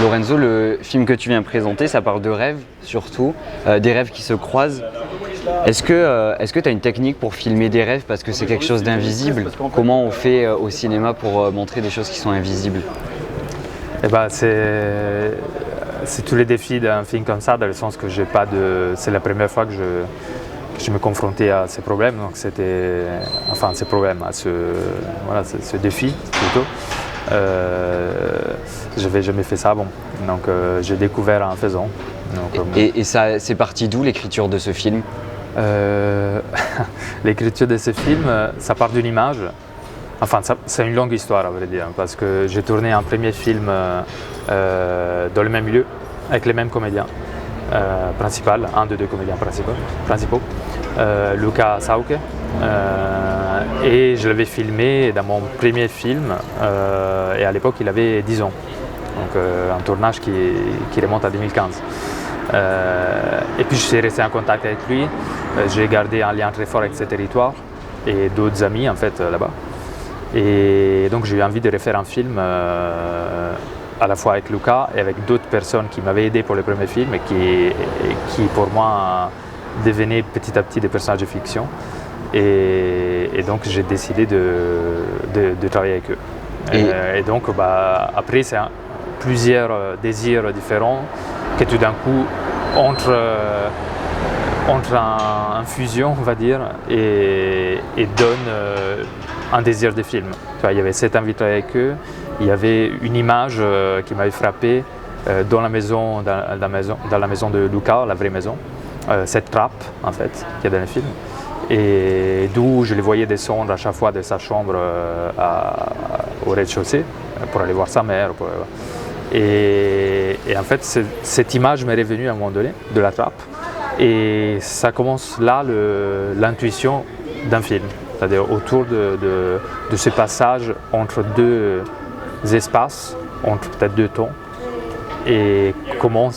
Lorenzo, le film que tu viens présenter, ça parle de rêves surtout, des rêves qui se croisent. Est-ce que tu as une technique pour filmer des rêves parce que c'est quelque chose d'invisible? Comment on fait au cinéma pour montrer des choses qui sont invisibles? Eh ben, c'est tous les défis d'un film comme ça, dans le sens que c'est la première fois que je me confrontais à ces problèmes, donc ces problèmes, à ce défi plutôt. Je n'avais jamais fait ça, donc j'ai découvert en faisant. Et ça, c'est parti d'où l'écriture de ce film? L'écriture de ce film, ça part d'une image. Enfin, c'est une longue histoire à vrai dire, parce que j'ai tourné un premier film dans le même lieu, avec les mêmes comédiens principaux, un des deux comédiens principaux, Luca Sauke, et je l'avais filmé dans mon premier film, et à l'époque il avait 10 ans, donc un tournage qui remonte à 2015. Et puis je suis resté en contact avec lui, j'ai gardé un lien très fort avec ce territoire et d'autres amis en fait là-bas. Et donc j'ai eu envie de refaire un film à la fois avec Luca et avec d'autres personnes qui m'avaient aidé pour le premier film et qui pour moi devenaient petit à petit des personnages de fiction. Et donc j'ai décidé de travailler avec eux. Et donc après c'est plusieurs désirs différents qui tout d'un coup entrent en fusion, on va dire, et donnent un désir de film. Tu vois, il y avait cette envie de travailler avec eux, il y avait une image qui m'avait frappé dans la maison de Luca, la vraie maison, cette trappe en fait qu'il y a dans le film, et d'où je les voyais descendre à chaque fois de sa chambre au rez-de-chaussée pour aller voir sa mère. Et en fait cette image m'est revenue à un moment donné de la trappe, et ça commence là l'intuition d'un film. C'est-à-dire autour de ce passage entre deux espaces, entre peut-être deux temps, et comment,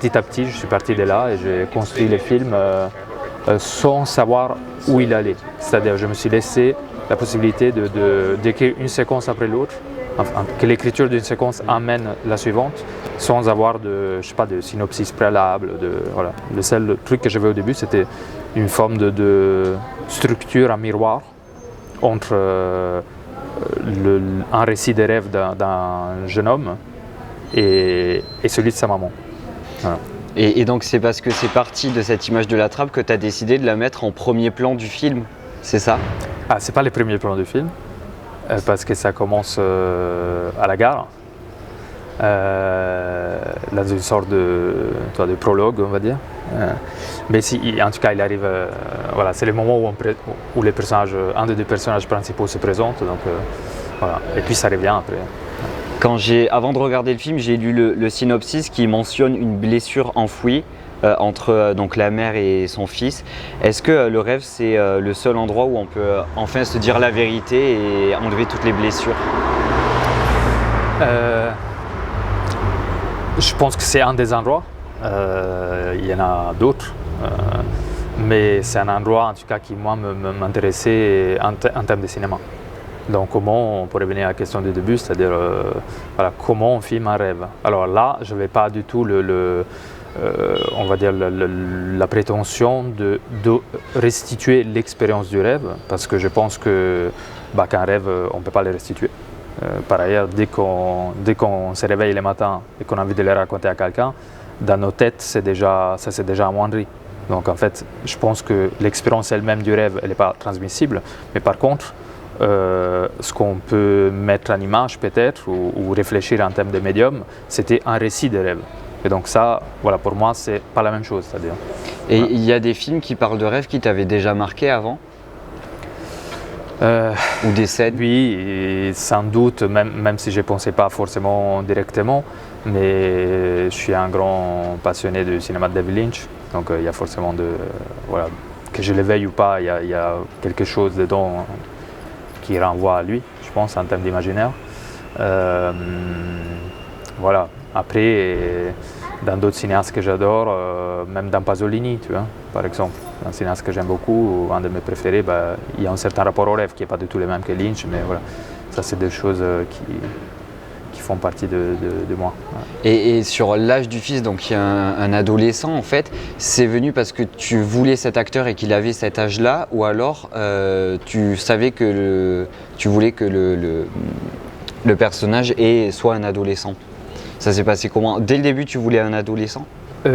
petit à petit, je suis parti de là et j'ai construit le film sans savoir où il allait. C'est-à-dire je me suis laissé la possibilité d'écrire une séquence après l'autre, que l'écriture d'une séquence amène la suivante, sans avoir de synopsis préalable. Le seul truc que j'avais au début, c'était une forme de structure en miroir entre un récit des rêves d'un jeune homme et celui de sa maman. Voilà. Et donc c'est parce que c'est parti de cette image de la trappe que tu as décidé de la mettre en premier plan du film, c'est ça? Ah, c'est pas le premier plan du film, parce que ça commence à la gare, dans une sorte de prologue, on va dire. Mais en tout cas, il arrive. C'est le moment où un des deux personnages principaux se présente. Donc, et puis ça revient après. Avant de regarder le film, j'ai lu le synopsis qui mentionne une blessure enfouie entre donc la mère et son fils. Est-ce que le rêve, c'est le seul endroit où on peut enfin se dire la vérité et enlever toutes les blessures? Je pense que c'est un des endroits. Il y en a d'autres. Mais c'est un endroit en tout cas qui moi m'intéressait en termes de cinéma. Donc comment on pourrait revenir à la question du début, c'est-à-dire comment on filme un rêve. Alors là, je n'avais pas du tout la prétention de restituer l'expérience du rêve, parce que je pense qu'un rêve, on ne peut pas le restituer. Par ailleurs, dès qu'on se réveille le matin et qu'on a envie de le raconter à quelqu'un, dans nos têtes, ça s'est déjà amoindri. Donc en fait, je pense que l'expérience elle-même du rêve, elle n'est pas transmissible, mais par contre, ce qu'on peut mettre en image peut-être ou réfléchir en termes de médium, c'était un récit de rêve. Et donc ça, pour moi, c'est pas la même chose. C'est-à-dire. Et il y a des films qui parlent de rêve qui t'avaient déjà marqué avant? Ou des scènes? Oui, et sans doute, même si je ne pensais pas forcément directement, mais je suis un grand passionné du cinéma de David Lynch, donc il y a forcément que je l'éveille ou pas, il y a quelque chose dedans qui renvoie à lui, je pense, en termes d'imaginaire. Après, dans d'autres cinéastes que j'adore, même dans Pasolini, tu vois, par exemple, un cinéaste que j'aime beaucoup, un de mes préférés, il y a un certain rapport au rêve qui n'est pas du tout le même que Lynch, mais voilà, ça c'est des choses qui font partie de moi. Et sur l'âge du fils, donc il y a un adolescent en fait, c'est venu parce que tu voulais cet acteur et qu'il avait cet âge-là, ou alors tu savais que tu voulais que le personnage soit un adolescent? Ça s'est passé comment? Dès le début, tu voulais un adolescent?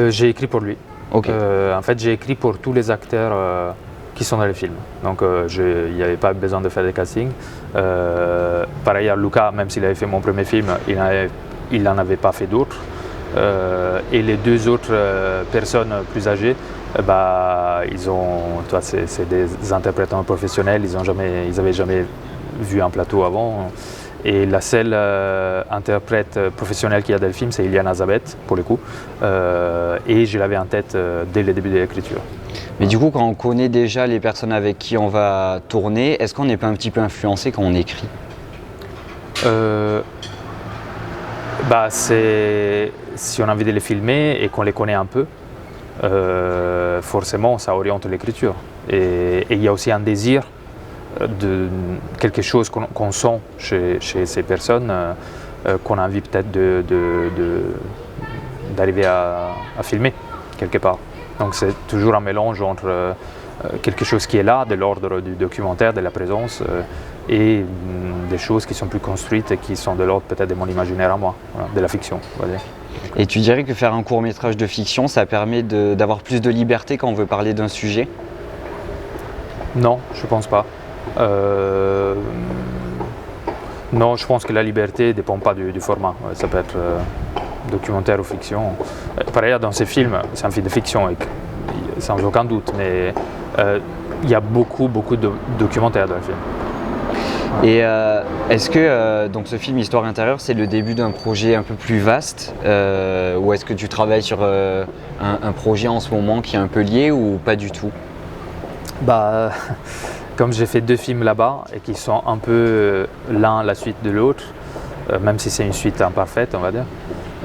J'ai écrit pour lui. Ok. En fait, j'ai écrit pour tous les acteurs qui sont dans le film. Donc, il n'y avait pas besoin de faire des castings. Par ailleurs, Luca, même s'il avait fait mon premier film, il n'en avait pas fait d'autres. Et les deux autres personnes plus âgées, c'est des interprètes professionnels, ils n'avaient jamais vu un plateau avant. Et la seule interprète professionnelle qu'il y a dans le film, c'est Iliana Zabet, pour le coup. Et je l'avais en tête dès le début de l'écriture. Mais du coup, quand on connaît déjà les personnes avec qui on va tourner, est-ce qu'on n'est pas un petit peu influencé quand on écrit? Si on a envie de les filmer et qu'on les connaît un peu, forcément, ça oriente l'écriture. Et il y a aussi un désir de quelque chose qu'on sent chez ces personnes, qu'on a envie peut-être d'arriver à filmer quelque part. Donc c'est toujours un mélange entre quelque chose qui est là, de l'ordre du documentaire, de la présence, et des choses qui sont plus construites et qui sont de l'ordre peut-être de mon imaginaire à moi, voilà, de la fiction, on va dire. Et tu dirais que faire un court-métrage de fiction, ça permet d'avoir plus de liberté quand on veut parler d'un sujet? Non, je pense pas. Non, je pense que la liberté ne dépend pas du format. Ça peut être documentaire ou fiction. Par ailleurs, dans ces films, c'est un film de fiction, sans aucun doute, mais il y a beaucoup de documentaires dans le film. Et est-ce que donc ce film Histoire intérieure, c'est le début d'un projet un peu plus vaste, ou est-ce que tu travailles sur un projet en ce moment qui est un peu lié ou pas du tout? Comme j'ai fait 2 films là-bas et qui sont un peu l'un la suite de l'autre, même si c'est une suite imparfaite, on va dire,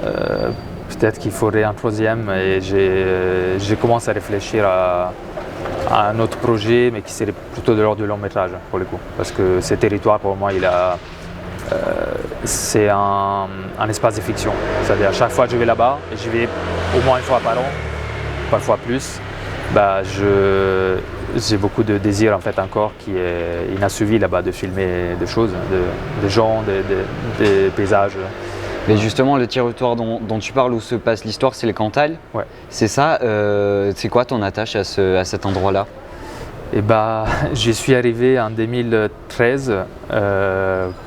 peut-être qu'il faudrait un troisième, et j'ai commencé à réfléchir à un autre projet, mais qui serait plutôt de l'ordre du long métrage pour le coup, parce que ce territoire pour moi c'est un espace de fiction, c'est-à-dire à chaque fois que je vais là-bas, et j'y vais au moins une fois par an, parfois plus, j'ai beaucoup de désir en fait encore qui est inassouvi là-bas, de filmer des choses, des gens, des paysages. Mais justement, le territoire dont tu parles, où se passe l'histoire, c'est le Cantal. Ouais. C'est ça. C'est quoi ton attache à cet endroit-là? J'y suis arrivé en 2013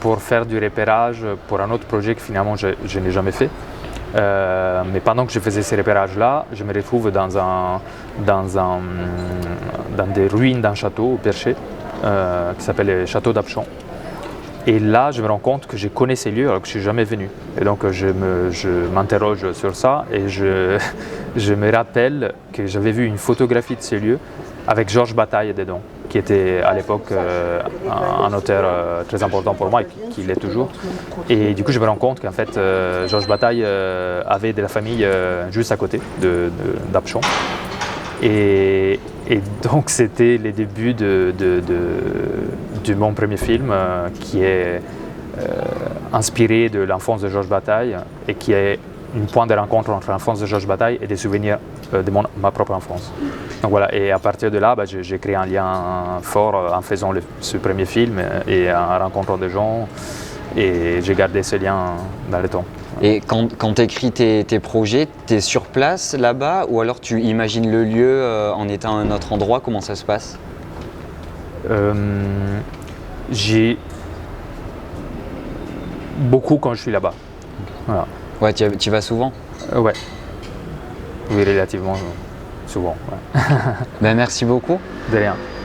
pour faire du repérage pour un autre projet que finalement je n'ai jamais fait. Mais pendant que je faisais ces repérages-là, je me retrouve dans des ruines d'un château au Perché qui s'appelle le château d'Apchon. Et là, je me rends compte que je connais ces lieux alors que je ne suis jamais venu. Et donc, je m'interroge sur ça et je me rappelle que j'avais vu une photographie de ces lieux avec Georges Bataille dedans, qui était à l'époque un auteur très important pour moi et qui l'est toujours. Et du coup, je me rends compte qu'en fait, Georges Bataille avait de la famille juste à côté d'Apchon. Et donc, c'était les débuts de mon premier film qui est inspiré de l'enfance de Georges Bataille et qui est une point de rencontre entre l'enfance de Georges Bataille et des souvenirs de ma propre enfance. Donc voilà, et à partir de là, j'ai créé un lien fort en faisant ce premier film et en rencontrant des gens, et j'ai gardé ce lien dans le temps. Et quand tu écris tes projets, tu es sur place là-bas, ou alors tu imagines le lieu en étant à un autre endroit? Comment ça se passe? J'ai beaucoup quand je suis là-bas. Voilà. Ouais, tu vas souvent? Ouais. Oui, relativement souvent. Ouais. Merci beaucoup. De rien.